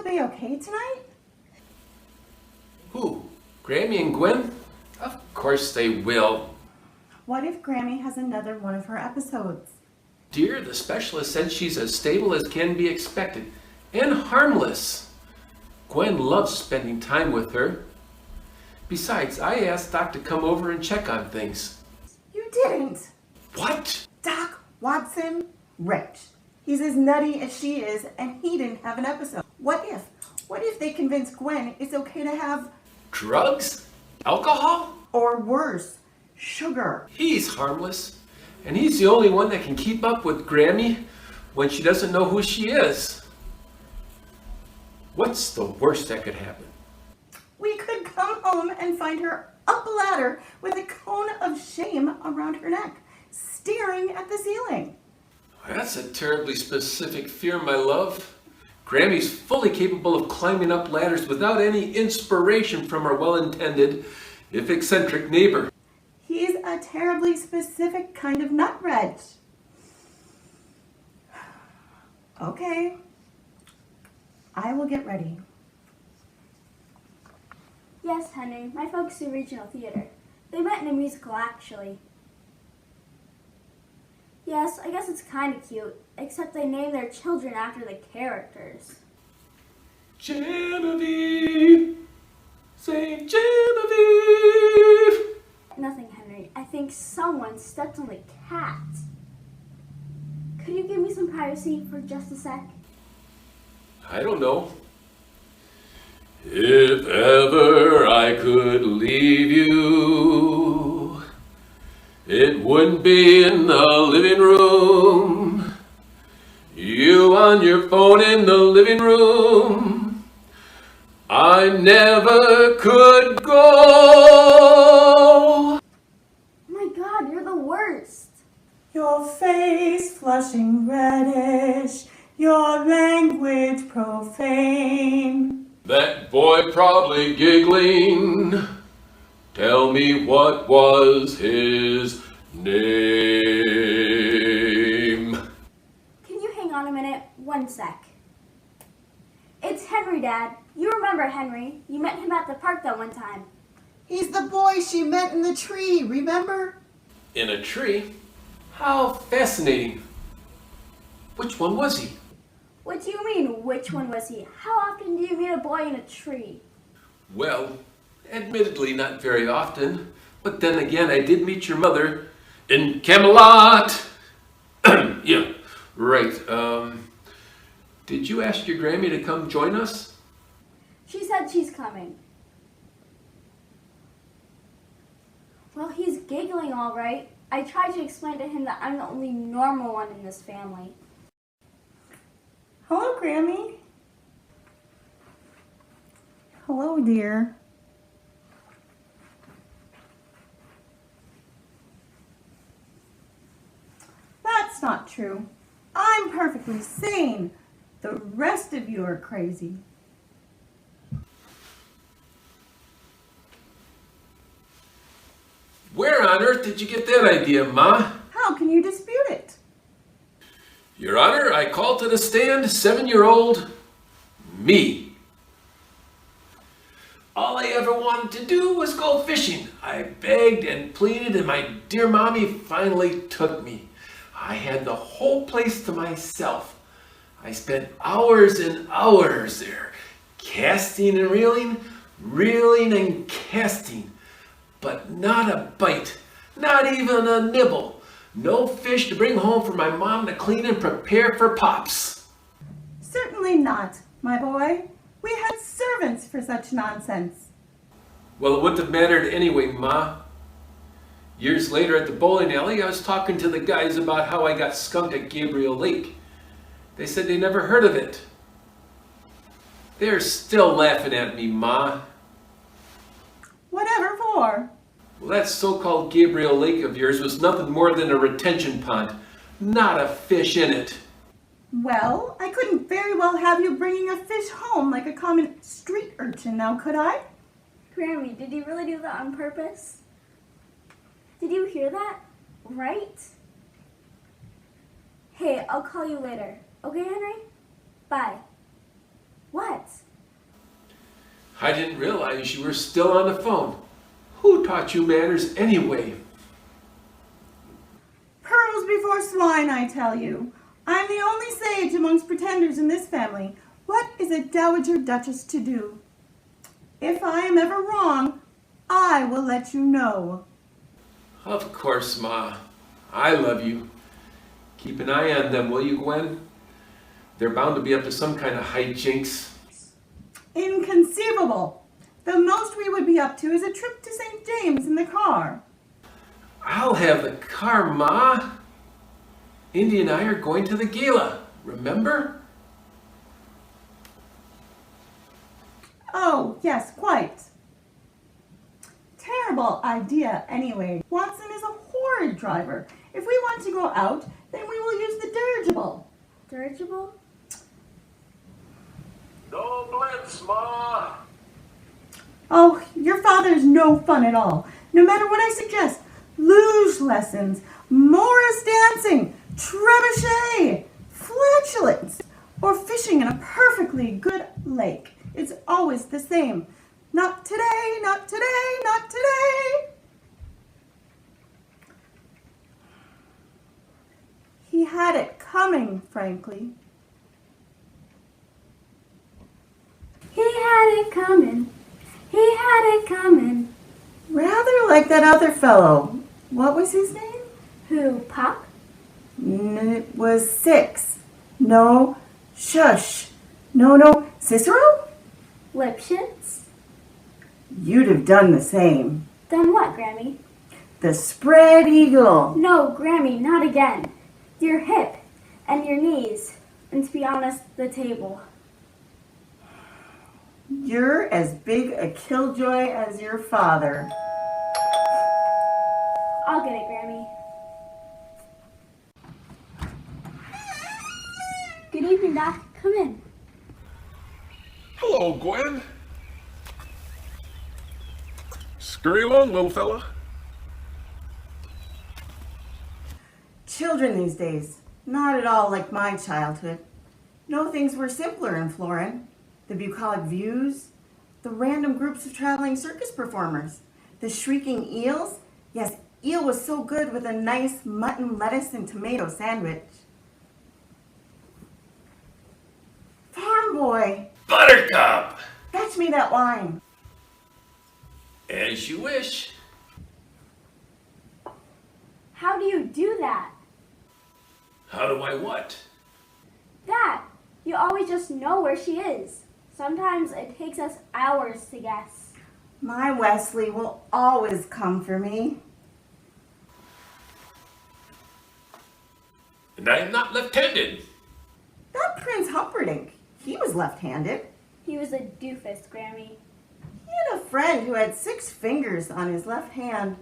they'll be okay tonight? Who? Grammy and Gwen? Of course they will. What if Grammy has another one of her episodes? Dear, the specialist said she's as stable as can be expected and harmless. Gwen loves spending time with her. Besides, I asked Doc to come over and check on things. You didn't. What? Doc Watson Rich. He's as nutty as she is, and he didn't have an episode. What if they convince Gwen it's okay to have... Drugs? Alcohol? Or worse, sugar. He's harmless, and he's the only one that can keep up with Grammy when she doesn't know who she is. What's the worst that could happen? We could come home and find her up a ladder with a cone of shame around her neck, staring at the ceiling. That's a terribly specific fear, my love. Grammy's fully capable of climbing up ladders without any inspiration from her well-intended, if eccentric, neighbor. He's a terribly specific kind of nut-reg. Okay, I will get ready. Yes, Henry, my folks do regional theater. They met in a musical, actually. Yes, I guess it's kind of cute, except they name their children after the characters. Genevieve, Saint Genevieve. Nothing, Henry. I think someone stepped on the cat. Could you give me some privacy for just a sec? I don't know. If ever I could leave you, it wouldn't be in the living room. You on your phone in the living room. I never could go. My God, you're the worst. Your face flushing reddish, your language profane. That boy probably giggling. Tell me what was his name? Can you hang on a minute? One sec. It's Henry, Dad. You remember Henry. You met him at the park that one time. He's the boy she met in the tree, remember? In a tree? How fascinating. Which one was he? What do you mean, which one was he? How often do you meet a boy in a tree? Well, admittedly not very often, but then again I did meet your mother in Camelot. Yeah, right. Did you ask your Grammy to come join us? She said she's coming. Well, he's giggling all right. I tried to explain to him that I'm the only normal one in this family. Hello, Grammy. Hello, dear. That's not true. I'm perfectly sane. The rest of you are crazy. Where on earth did you get that idea, Ma? How can you dispute it? Your Honor, I call to the stand 7-year-old me. All I ever wanted to do was go fishing. I begged and pleaded, and my dear mommy finally took me. I had the whole place to myself. I spent hours and hours there, casting and reeling and casting, but not a bite, not even a nibble. No fish to bring home for my mom to clean and prepare for Pops. Certainly not, my boy. We had servants for such nonsense. Well, it wouldn't have mattered anyway, Ma. Years later at the bowling alley, I was talking to the guys about how I got skunked at Gabriel Lake. They said they never heard of it. They're still laughing at me, Ma. Whatever for? Well, that so-called Gabriel Lake of yours was nothing more than a retention pond, not a fish in it. Well, I couldn't very well have you bringing a fish home like a common street urchin now, could I? Grammy, did you really do that on purpose? Did you hear that? Right? Hey, I'll call you later. Okay, Henry? Bye. What? I didn't realize you were still on the phone. Who taught you manners anyway? Pearls before swine, I tell you. I'm the only sage amongst pretenders in this family. What is a dowager duchess to do? If I am ever wrong, I will let you know. Of course, Ma. I love you. Keep an eye on them, will you, Gwen? They're bound to be up to some kind of hijinks. Inconceivable. The most we would be up to is a trip to St. James in the car. I'll have the car, Ma. Indy and I are going to the gala, remember? Oh, yes, quite. Terrible idea, anyway. Watson is a horrid driver. If we want to go out, then we will use the dirigible. Dirigible? No blitz, Ma. Oh, your father's no fun at all. No matter what I suggest, luge lessons, Morris dancing, trebuchet, flatulence, or fishing in a perfectly good lake. It's always the same. Not today, not today, not today. He had it coming, frankly. He had it coming. He had it coming. Rather like that other fellow. What was his name? Who, Pop? It was Six. No, Shush. No, Cicero? Lipschitz? You'd have done the same. Then what, Grammy? The spread eagle. No, Grammy, not again. Your hip and your knees, and to be honest, the table. You're as big a killjoy as your father. I'll get it, Grammy. Good evening, Doc. Come in. Hello, Gwen. Scurry along, little fella. Children these days, not at all like my childhood. No, things were simpler in Florin. The bucolic views, the random groups of traveling circus performers, the shrieking eels. Yes, eel was so good with a nice mutton, lettuce, and tomato sandwich. Farm boy, Buttercup! fetch me that wine. As you wish. How do you do that? How do I what? That. You always just know where she is. Sometimes it takes us hours to guess. My Wesley will always come for me. And I am not left-handed. Not Prince Humperdinck. He was left-handed. He was a doofus, Grammy. He had a friend who had 6 fingers on his left hand,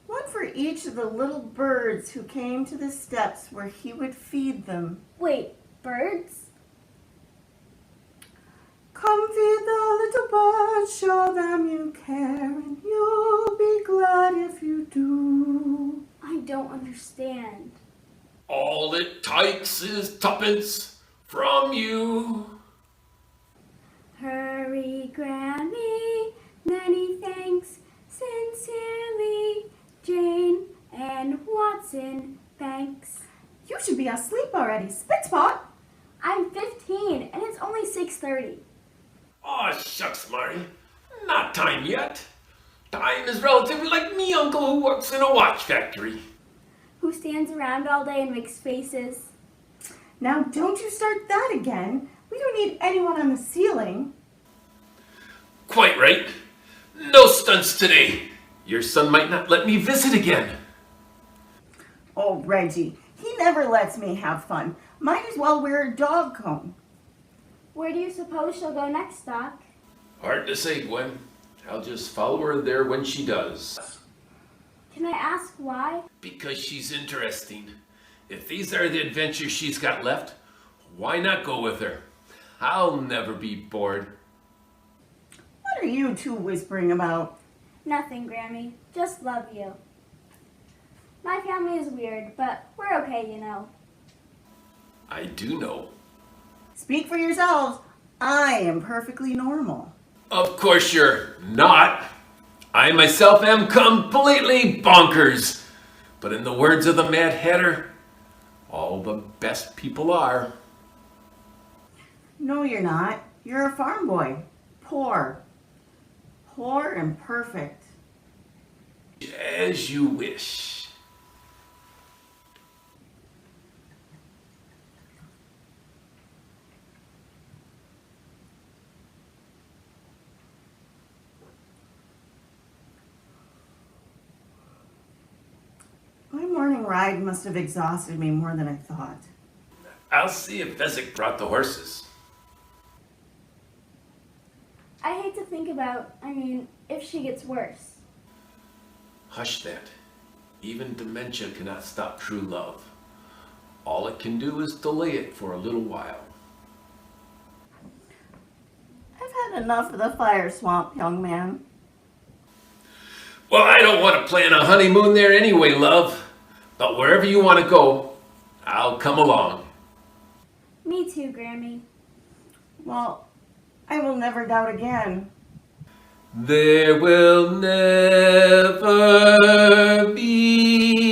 one for each of the little birds who came to the steps where he would feed them. Wait, birds? Come feed the little birds, show them you care, and you'll be glad if you do. I don't understand. All it takes is tuppence from you. Hurry, Grammy, many thanks, sincerely, Jane and Watson, thanks. You should be asleep already, Spitspot. I'm 15 and it's only 6:30. Aw, shucks, Marty. Not time yet. Time is relatively like me uncle who works in a watch factory. Who stands around all day and makes faces? Now don't you start that again. We don't need anyone on the ceiling. Quite right. No stunts today. Your son might not let me visit again. Oh, Reggie, he never lets me have fun. Might as well wear a dog comb. Where do you suppose she'll go next, Doc? Hard to say, Gwen. I'll just follow her there when she does. Can I ask why? Because she's interesting. If these are the adventures she's got left, why not go with her? I'll never be bored. What are you two whispering about? Nothing, Grammy. Just love you. My family is weird, but we're okay, you know. I do know. Speak for yourselves. I am perfectly normal. Of course you're not. I myself am completely bonkers. But in the words of the Mad Hatter, all the best people are. No, you're not. You're a farm boy. Poor. Poor and perfect. As you wish. My morning ride must have exhausted me more than I thought. I'll see if Fezzik brought the horses. I hate to think about, if she gets worse. Hush that. Even dementia cannot stop true love. All it can do is delay it for a little while. I've had enough of the fire swamp, young man. Well, I don't want to plan a honeymoon there anyway, love. But wherever you want to go, I'll come along. Me too, Grammy. Well, I will never doubt again. There will never be